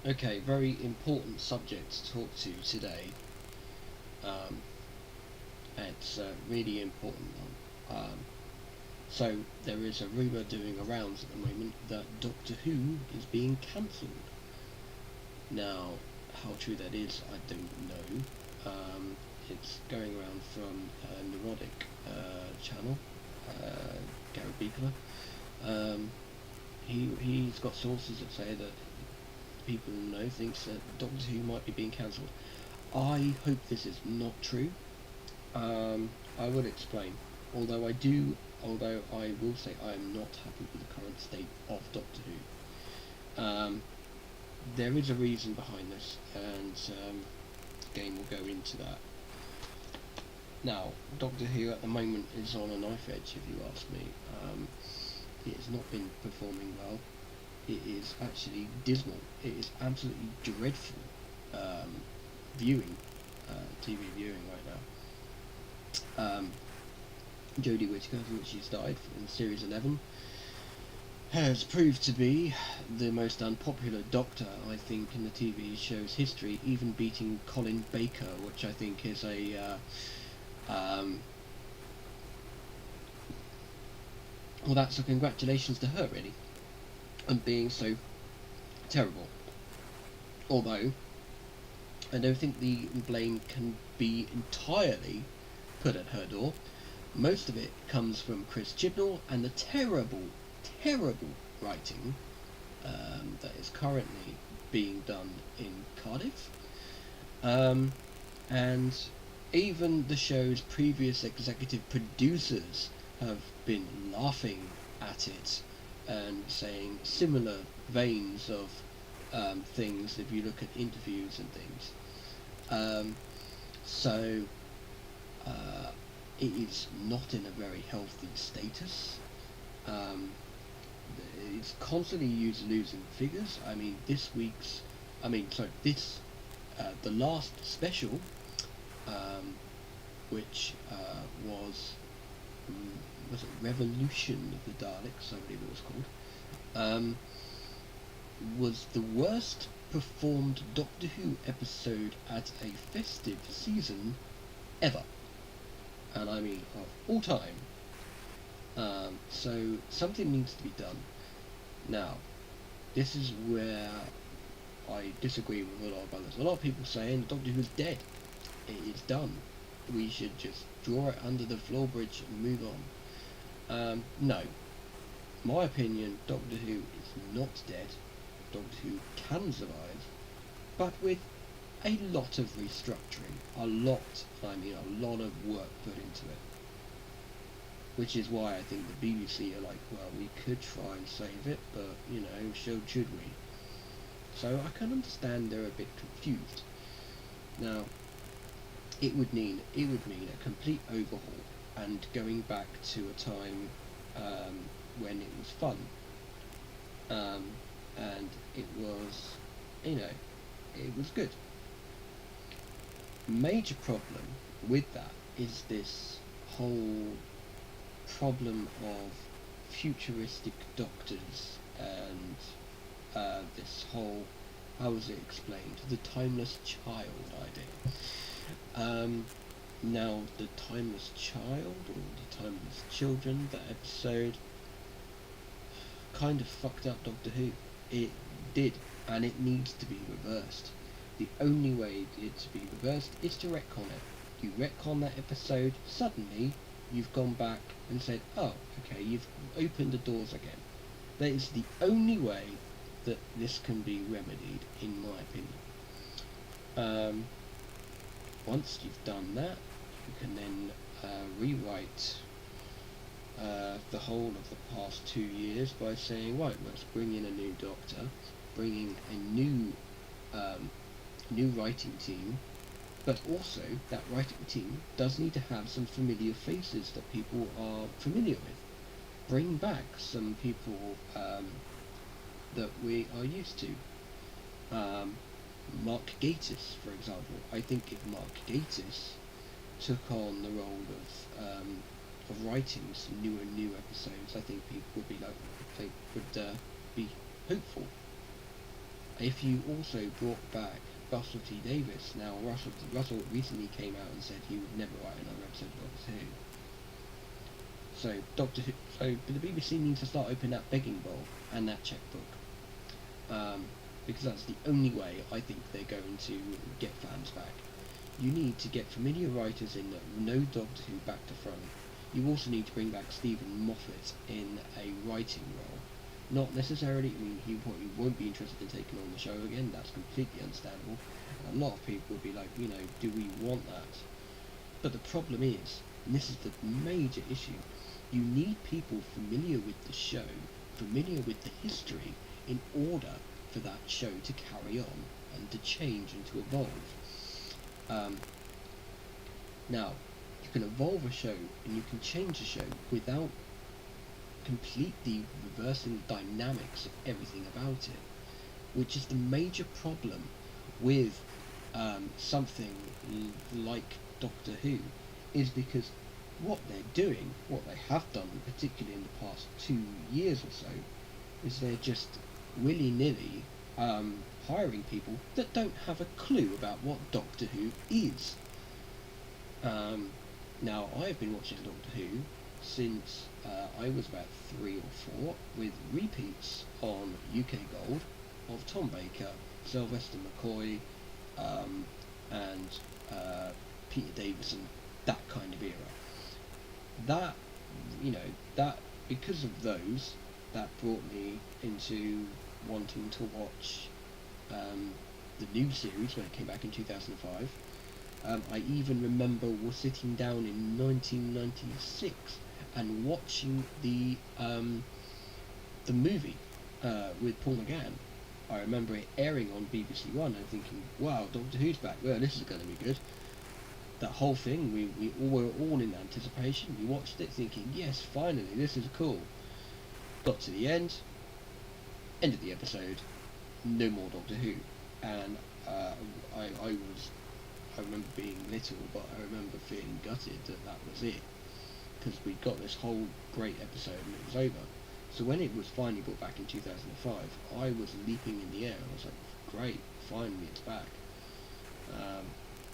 Okay, very important subject to talk to today. Um, it's a really important one. So there is a rumour doing around at the moment that Doctor Who is being cancelled. Now, how true that is, I don't know. It's going around from Neurotic channel, Gary Beekler. Um, he's got sources that say that people know thinks that Doctor Who might be being cancelled. I hope this is not true. I will explain. Although I will say I am not happy with the current state of Doctor Who. There is a reason behind this, and the game will go into that. Now, Doctor Who at the moment is on a knife edge, if you ask me. It has not been performing well. It is actually dismal. It is absolutely dreadful viewing, TV viewing right now. Jodie Whittaker, since she's died in Series 11, has proved to be the most unpopular Doctor, I think, in the TV show's history, even beating Colin Baker, which I think is a well, that's a congratulations to her, really, on being so terrible. Although, I don't think the blame can be entirely put at her door. Most of it comes from Chris Chibnall and the terrible, terrible writing that is currently being done in Cardiff. And even the show's previous executive producers have been laughing at it and saying similar veins of things if you look at interviews and things. So it is not in a very healthy status. It's constantly losing figures. I mean, the last special, which was it Revolution of the Daleks, I believe it was called, was the worst performed Doctor Who episode at a festive season ever. And I mean, of all time. So something needs to be done. Now, this is where I disagree with a lot of others. A lot of people saying Doctor Who's dead. It is done. We should just draw it under the floor bridge and move on. No. My opinion, Doctor Who is not dead. Doctor Who can survive, but with a lot of restructuring. A lot of work put into it. Which is why I think the BBC are like, well, we could try and save it, but, should we? So I can understand they're a bit confused. Now, it would mean a complete overhaul and going back to a time when it was fun. And it was, it was good. Major problem with that is this whole problem of futuristic doctors and this whole, how was it explained, the timeless child idea. Now, the timeless child or the timeless children, that episode kind of fucked up Doctor Who. It did, and it needs to be reversed. The only way it to be reversed is to retcon it. You retcon that episode, suddenly you've gone back and said, oh, okay, you've opened the doors again. That is the only way that this can be remedied, in my opinion. Once you've done that, you can then rewrite the whole of the past 2 years by saying, right, let's bring in a new doctor, bringing a new writing team, but also that writing team does need to have some familiar faces that people are familiar with. Bring back some people that we are used to. Mark Gatiss, for example. I think if Mark Gatiss took on the role of writing some new episodes, I think people would be be hopeful. if you also brought back Russell T Davies, now Russell recently came out and said he would never write another episode of Doctor Who. So the BBC needs to start opening that begging bowl and that checkbook, because that's the only way I think they're going to get fans back. You need to get familiar writers in that know Doctor Who back to front. You also need to bring back Stephen Moffat in a writing role. Not necessarily, I mean, he probably won't be interested in taking on the show again, that's completely understandable. And a lot of people will be like, do we want that? But the problem is, and this is the major issue, you need people familiar with the show, familiar with the history, in order for that show to carry on and to change and to evolve. Now, you can evolve a show and you can change a show without completely reversing the dynamics of everything about it, which is the major problem with something like Doctor Who, is because what they're doing, what they have done, particularly in the past 2 years or so, is they're just willy-nilly hiring people that don't have a clue about what Doctor Who is. Now, I've been watching Doctor Who since I was about 3 or 4, with repeats on UK Gold of Tom Baker, Sylvester McCoy, and Peter Davison, that kind of era. That, because of those, that brought me into wanting to watch the new series when it came back in 2005. I even remember was sitting down in 1996 and watching the movie with Paul McGann. I remember it airing on BBC One and thinking, wow, Doctor Who's back, well, this is going to be good. That whole thing, we were all in anticipation. We watched it thinking, yes, finally, this is cool. Got to the end of the episode, no more Doctor Who. And I remember being little, but I remember feeling gutted that was it. Because we got this whole great episode and it was over. So when it was finally brought back in 2005, I was leaping in the air. I was like, great, finally it's back.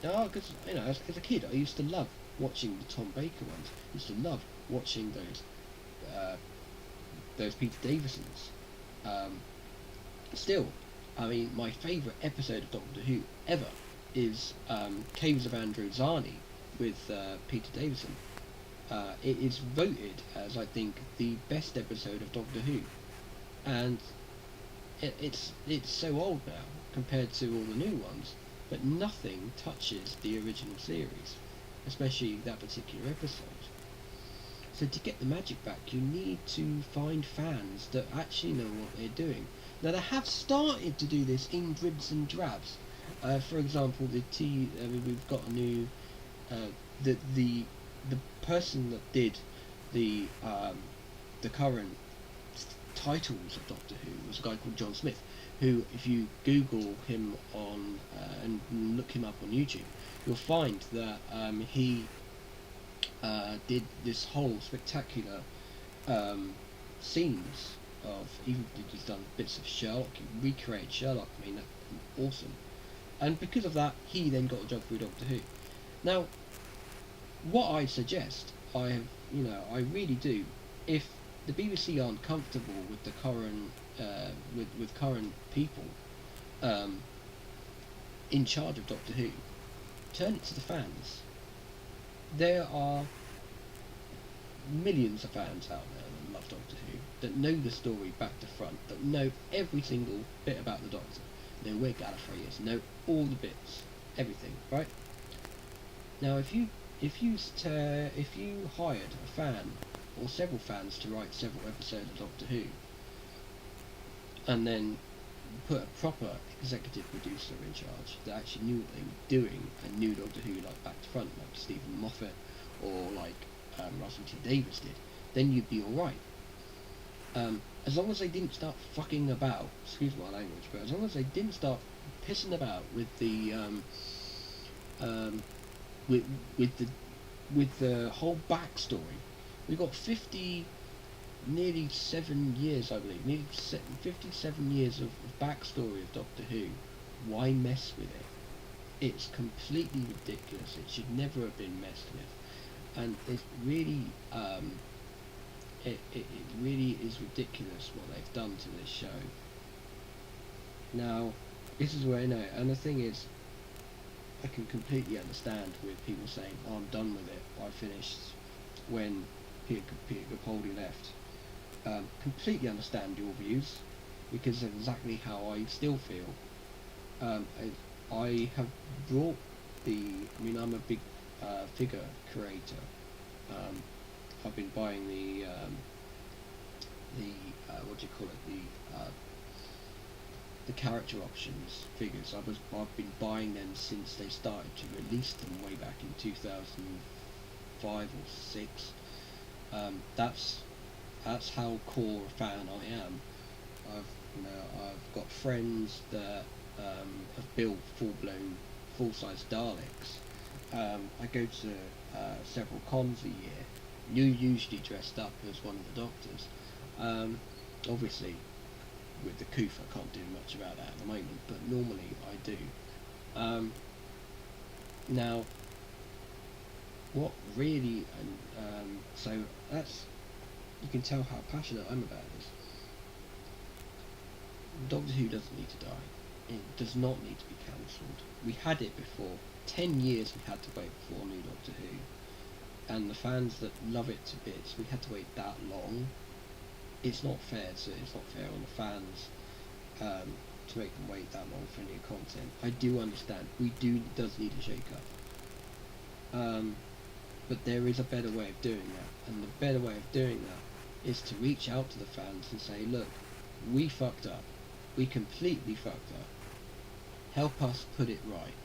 Because, as a kid, I used to love watching the Tom Baker ones. I used to love watching those Peter Davisons. Still, I mean, my favourite episode of Doctor Who ever is Caves of Androzani with Peter Davison. It is voted as, I think, the best episode of Doctor Who, and it's so old now compared to all the new ones, but nothing touches the original series, especially that particular episode. So to get the magic back, you need to find fans that actually know what they're doing. Now, they have started to do this in dribs and drabs. For example, we've got a new the person that did the current titles of Doctor Who was a guy called John Smith, who, if you Google him on and look him up on YouTube, you'll find that he did this whole spectacular scenes of, even he's done bits of Sherlock, he recreated Sherlock. I mean, that's awesome. And because of that, he then got a job through Doctor Who. Now, what I suggest, I really do, if the BBC aren't comfortable with the current with current people in charge of Doctor Who, turn it to the fans. There are millions of fans out there that love Doctor Who, that know the story back to front, that know every single bit about the Doctor, know where Gallifrey is, know all the bits, everything, right? Now, if you hired a fan or several fans to write several episodes of Doctor Who, and then put a proper executive producer in charge that actually knew what they were doing and knew Doctor Who like back to front, like Stephen Moffat or like Russell T Davies did, then you'd be alright. As long as they didn't start fucking about, excuse my language, but as long as they didn't start pissing about with the with the whole backstory. We've got 50 nearly 7 years, I believe, 57 years of backstory of Doctor Who. Why mess with it? It's completely ridiculous. It should never have been messed with, and it really, it really is ridiculous what they've done to this show. Now, this is where I know, and the thing is, I can completely understand with people saying, "Oh, I'm done with it. I finished when Peter Capaldi left." Completely understand your views, because that's exactly how I still feel. I have brought I mean, I'm a big figure creator. I've been buying the what do you call it, the character options figures. I've been buying them since they started to release them way back in 2005 or 6. That's how core a fan I am. I've got friends that have built full-size Daleks. I go to several cons a year. You usually dressed up as one of the Doctors. Obviously, with the Coof, I can't do much about that at the moment, but normally I do. Now, what really, so that's, you can tell how passionate I'm about this. Doctor Who doesn't need to die. It does not need to be cancelled. We had it before. 10 years we had to wait before new Doctor Who. And the fans that love it to bits, we had to wait that long. It's not fair on the fans to make them wait that long for new content. I do understand. Does need a shake up. But there is a better way of doing that. And the better way of doing that is to reach out to the fans and say, look, we fucked up. We completely fucked up. Help us put it right.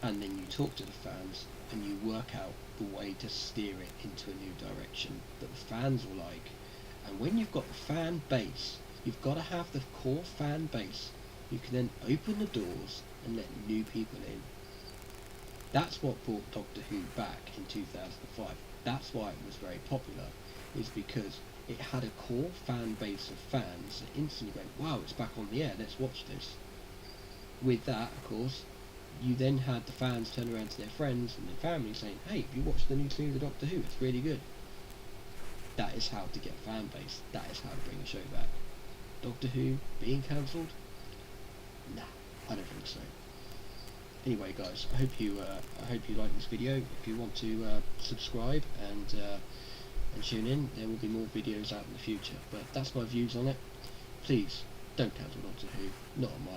And then you talk to the fans and you work out the way to steer it into a new direction that the fans will like. And when you've got the fan base, you've got to have the core fan base. You can then open the doors and let new people in. That's what brought Doctor Who back in 2005. That's why it was very popular, is because it had a core fan base of fans that instantly went, wow, it's back on the air, let's watch this. With that, of course, you then had the fans turn around to their friends and their family saying, hey, have you watched the new series of Doctor Who? It's really good. That is how to get a fan base. That is how to bring a show back. Doctor Who being cancelled? Nah, I don't think so. Anyway, guys, I hope you like this video. If you want to subscribe and tune in, there will be more videos out in the future. But that's my views on it. Please don't cancel Doctor Who. Not on my